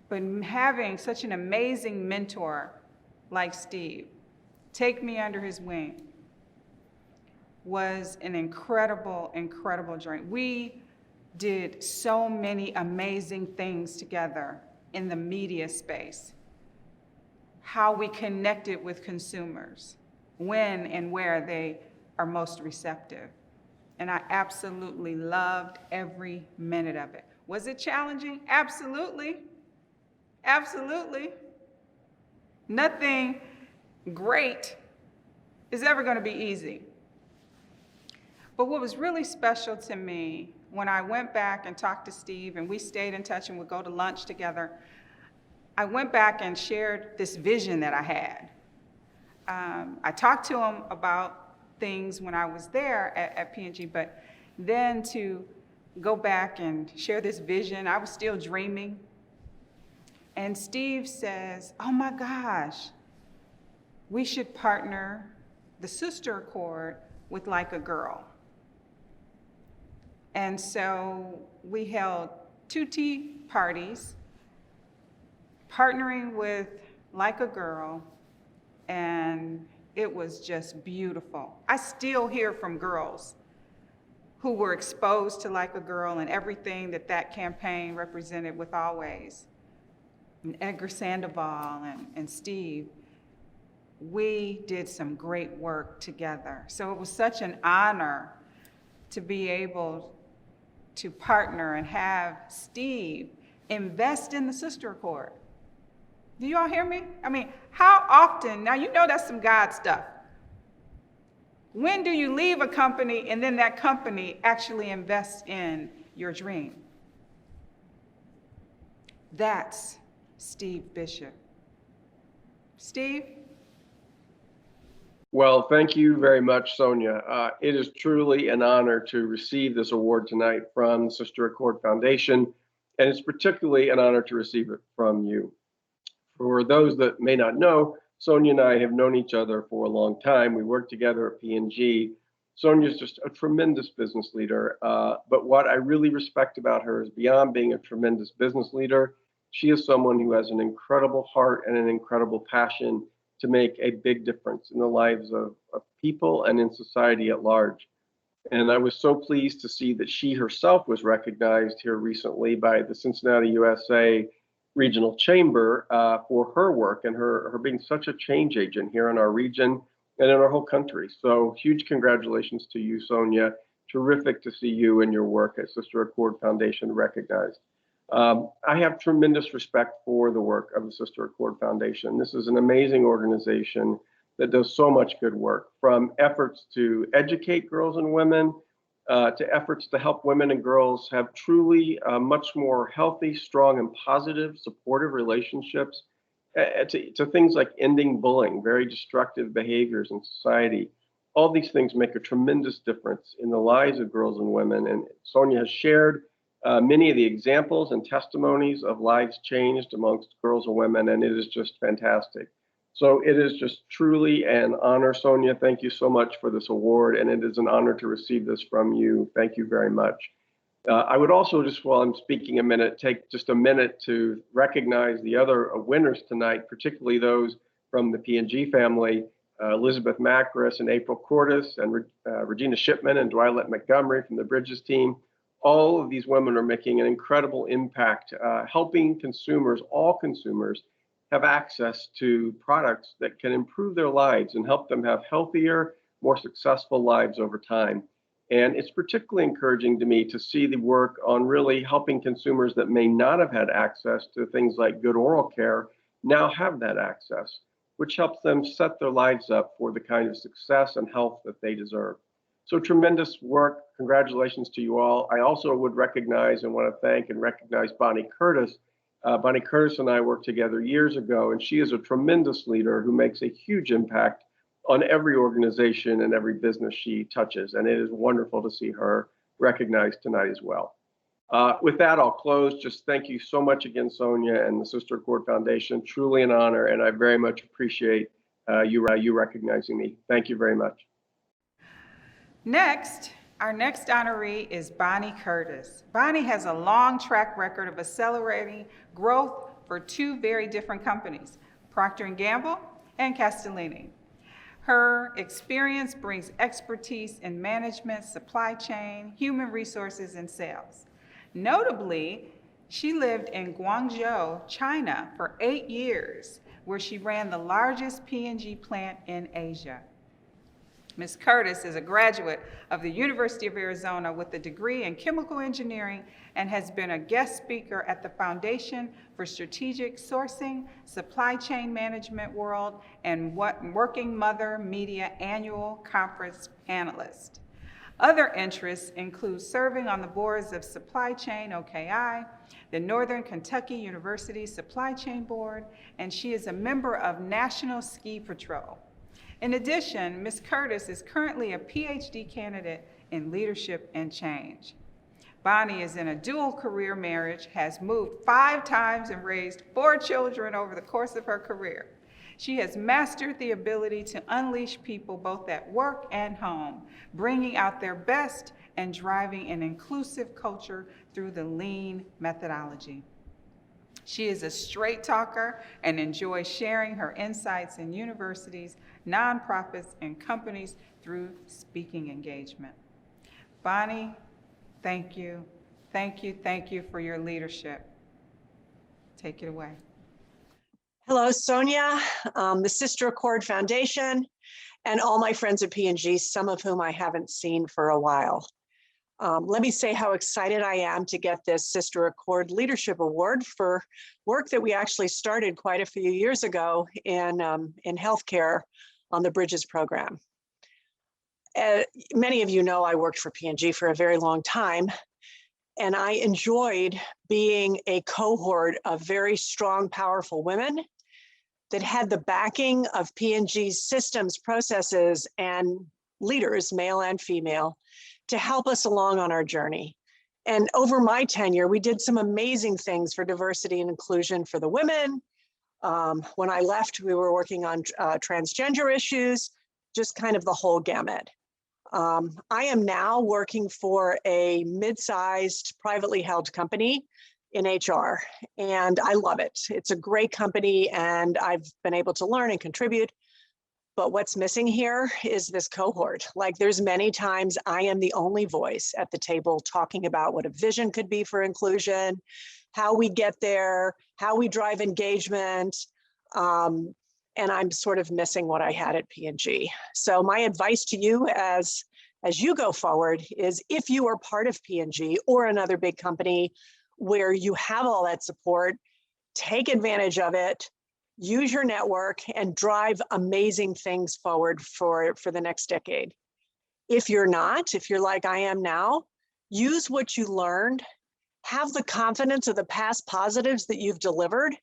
But having such an amazing mentor like Steve take me under his wing was an incredible, incredible journey. We did so many amazing things together in the media space, how we connected with consumers, when and where they are most receptive. And I absolutely loved every minute of it. Was it challenging? Absolutely. Absolutely. Nothing great is ever going to be easy. But what was really special to me when I went back and talked to Steve, and we stayed in touch and would go to lunch together, I went back and shared this vision that I had. I talked to him about things when I was there at P&G, but then to go back and share this vision, I was still dreaming. And Steve says, oh my gosh, we should partner the Sister Accord with Like a Girl. And so we held 2 tea parties, partnering with Like a Girl, and it was just beautiful. I still hear from girls who were exposed to Like a Girl and everything that that campaign represented with Always. And Edgar Sandoval and Steve, we did some great work together. So it was such an honor to be able to partner and have Steve invest in the Sister Accord. Do you all hear me? I mean, how often, now you know that's some God stuff. When do you leave a company and then that company actually invests in your dream? That's Steve Bishop. Steve? Well, thank you very much, Sonia. It is truly an honor to receive this award tonight from the Sister Accord Foundation, and it's particularly an honor to receive it from you. For those that may not know, Sonia and I have known each other for a long time. We worked together at P&G. Sonia's just a tremendous business leader, but what I really respect about her is beyond being a tremendous business leader, she is someone who has an incredible heart and an incredible passion to make a big difference in the lives of people and in society at large. And I was so pleased to see that she herself was recognized here recently by the Cincinnati, USA Regional Chamber for her work and her being such a change agent here in our region and in our whole country. So huge congratulations to you, Sonia. Terrific to see you and your work at Sister Accord Foundation recognized. I have tremendous respect for the work of the Sister Accord Foundation. This is an amazing organization that does so much good work, from efforts to educate girls and women to efforts to help women and girls have truly much more healthy, strong, and positive, supportive relationships, to things like ending bullying, very destructive behaviors in society. All these things make a tremendous difference in the lives of girls and women. And Sonia has shared many of the examples and testimonies of lives changed amongst girls and women, and it is just fantastic. So it is just truly an honor, Sonia. Thank you so much for this award, and it is an honor to receive this from you. Thank you very much. I would also, just while I'm speaking a minute, take just a minute to recognize the other winners tonight, particularly those from the P&G family, Elizabeth Makris and April Cordes, and Regina Shipman and Dwight Montgomery from the Bridges team. All of these women are making an incredible impact, helping consumers, all consumers, have access to products that can improve their lives and help them have healthier, more successful lives over time. And it's particularly encouraging to me to see the work on really helping consumers that may not have had access to things like good oral care now have that access, which helps them set their lives up for the kind of success and health that they deserve. So tremendous work. Congratulations to you all. I also would recognize and want to thank and recognize Bonnie Curtis. Bonnie Curtis and I worked together years ago, and she is a tremendous leader who makes a huge impact on every organization and every business she touches. And it is wonderful to see her recognized tonight as well. With that, I'll close. Just thank you so much again, Sonia and the Sister Accord Foundation. Truly an honor, and I very much appreciate you recognizing me. Thank you very much. Next, our next honoree is Bonnie Curtis. Bonnie has a long track record of accelerating growth for two very different companies, Procter & Gamble and Castellini. Her experience brings expertise in management, supply chain, human resources, and sales. Notably, she lived in Guangzhou, China for 8 years, where she ran the largest P&G plant in Asia. Ms. Curtis is a graduate of the University of Arizona with a degree in chemical engineering and has been a guest speaker at the Foundation for Strategic Sourcing, Supply Chain Management World, and Working Mother Media Annual Conference panelist. Other interests include serving on the boards of Supply Chain OKI, the Northern Kentucky University Supply Chain Board, and she is a member of National Ski Patrol. In addition, Ms. Curtis is currently a PhD candidate in leadership and change. Bonnie is in a dual career marriage, has moved 5 times and raised 4 children over the course of her career. She has mastered the ability to unleash people both at work and home, bringing out their best and driving an inclusive culture through the lean methodology. She is a straight talker and enjoys sharing her insights in universities, nonprofits, and companies through speaking engagement. Bonnie, thank you. Thank you, thank you for your leadership. Take it away. Hello, Sonia, the Sister Accord Foundation, and all my friends at P&G, some of whom I haven't seen for a while. Let me say how excited I am to get this Sister Accord Leadership Award for work that we actually started quite a few years ago in healthcare on the Bridges program. Many of you know I worked for P&G for a very long time, and I enjoyed being a cohort of very strong, powerful women that had the backing of P&G's systems, processes, and leaders, male and female, to help us along on our journey. And over my tenure, we did some amazing things for diversity and inclusion for the women. When I left, we were working on transgender issues, just kind of the whole gamut. I am now working for a mid-sized privately held company in HR, and I love it. It's a great company, and I've been able to learn and contribute. But what's missing here is this cohort. Like, there's many times I am the only voice at the table talking about what a vision could be for inclusion, how we get there, how we drive engagement. And I'm sort of missing what I had at P&G. So my advice to you as you go forward is, if you are part of P&G or another big company where you have all that support, take advantage of it. use your network, and drive amazing things forward for the next decade. If you're not, if you're like I am now, use what you learned, have the confidence of the past positives that you've delivered,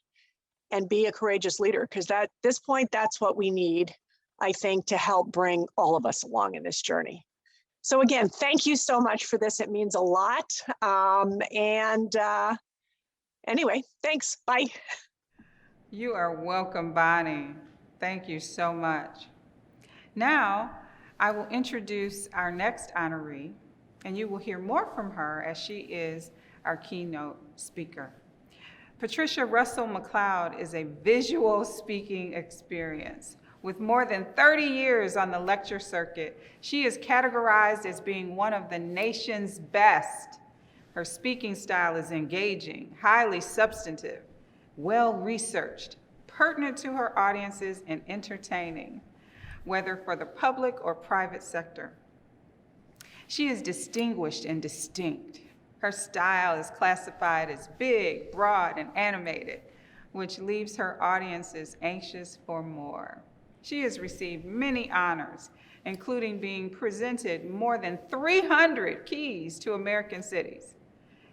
and be a courageous leader, because at this point, that's what we need, I think, to help bring all of us along in this journey. So again, thank you so much for this. It means a lot. Anyway, thanks. Bye. You are welcome, Bonnie. Thank you so much. Now, I will introduce our next honoree, and you will hear more from her as she is our keynote speaker. Patricia Russell-McCloud is a visual speaking experience. With more than 30 years on the lecture circuit, she is categorized as being one of the nation's best. Her speaking style is engaging, highly substantive, well-researched, pertinent to her audiences, and entertaining, whether for the public or private sector. She is distinguished and distinct. Her style is classified as big, broad, and animated, which leaves her audiences anxious for more. She has received many honors, including being presented more than 300 keys to American cities.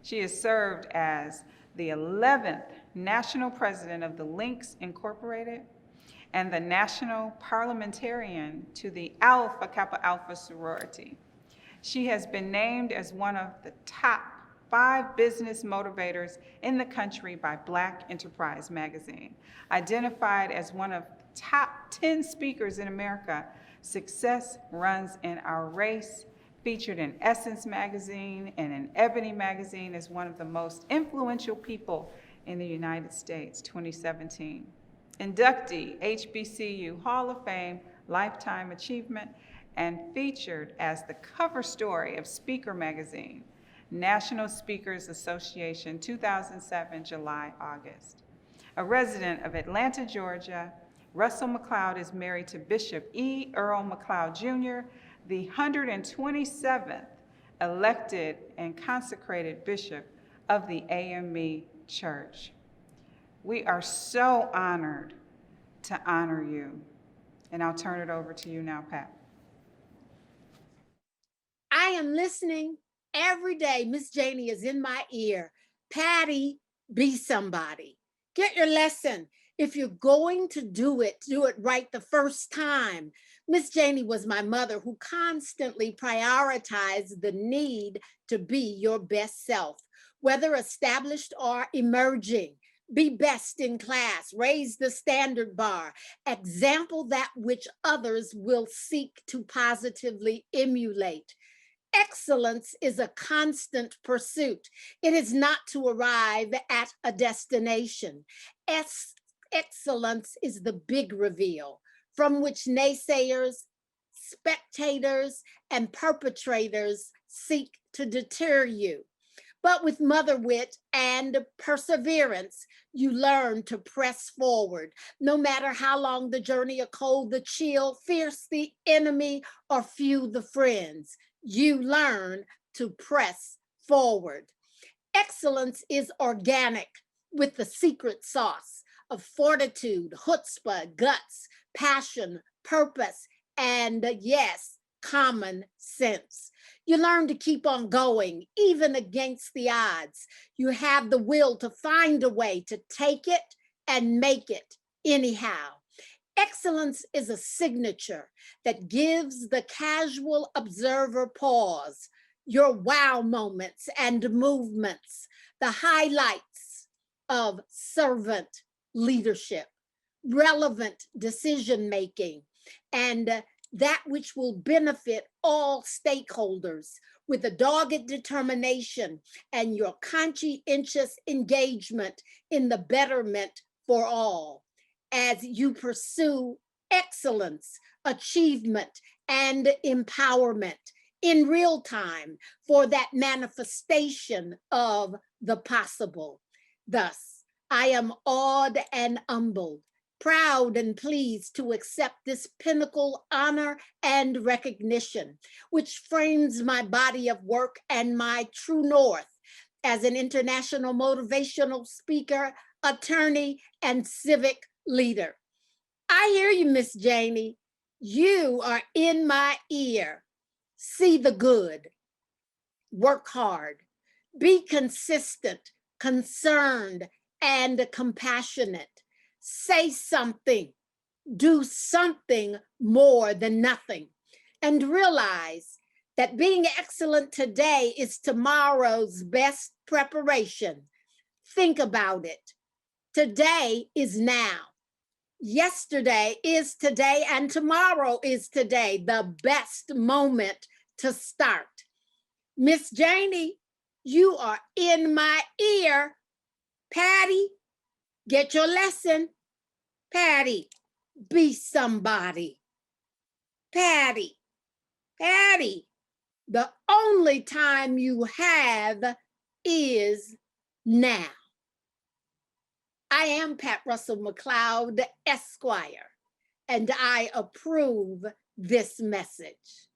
She has served as the 11th National President of the Links Incorporated and the National Parliamentarian to the Alpha Kappa Alpha sorority. She has been named as one of the top 5 business motivators in the country by Black Enterprise magazine, identified as one of the top 10 speakers in America. Success runs in our race, featured in Essence magazine and in Ebony magazine as one of the most influential people in the United States, 2017. Inductee, HBCU Hall of Fame Lifetime Achievement, and featured as the cover story of Speaker magazine, National Speakers Association, 2007, July, August. A resident of Atlanta, Georgia, Russell-McCloud is married to Bishop E. Earl McLeod Jr., the 127th elected and consecrated bishop of the AME Church. We are so honored to honor you. And I'll turn it over to you now, Pat. I am listening every day. Miss Janie is in my ear. Patty, be somebody. Get your lesson. If you're going to do it right the first time. Miss Janie was my mother who constantly prioritized the need to be your best self, whether established or emerging. Be best in class, raise the standard bar, example that which others will seek to positively emulate. Excellence is a constant pursuit. It is not to arrive at a destination. Excellence is the big reveal from which naysayers, spectators, and perpetrators seek to deter you. But with mother wit and perseverance, you learn to press forward. No matter how long the journey or cold the chill, fierce the enemy or few the friends, you learn to press forward. Excellence is organic with the secret sauce of fortitude, chutzpah, guts, passion, purpose, and yes, common sense. You learn to keep on going, even against the odds. You have the will to find a way to take it and make it anyhow. Excellence is a signature that gives the casual observer pause, your wow moments and movements, the highlights of servant leadership, relevant decision-making, and that which will benefit all stakeholders with a dogged determination and your conscientious engagement in the betterment for all. As you pursue excellence, achievement, and empowerment in real time for that manifestation of the possible. Thus, I am awed and humbled, proud and pleased to accept this pinnacle honor and recognition, which frames my body of work and my true north as an international motivational speaker, attorney, and civic leader. I hear you, Miss Janie. You are in my ear. See the good. Work hard. Be consistent, concerned, and compassionate. Say something. Do something more than nothing. And realize that being excellent today is tomorrow's best preparation. Think about it. Today is now. Yesterday is today, and tomorrow is today, the best moment to start. Miss Janie, you are in my ear. Patty, get your lesson. Patty, be somebody. Patty, Patty, the only time you have is now. I am Pat Russell-McCloud, Esquire, and I approve this message.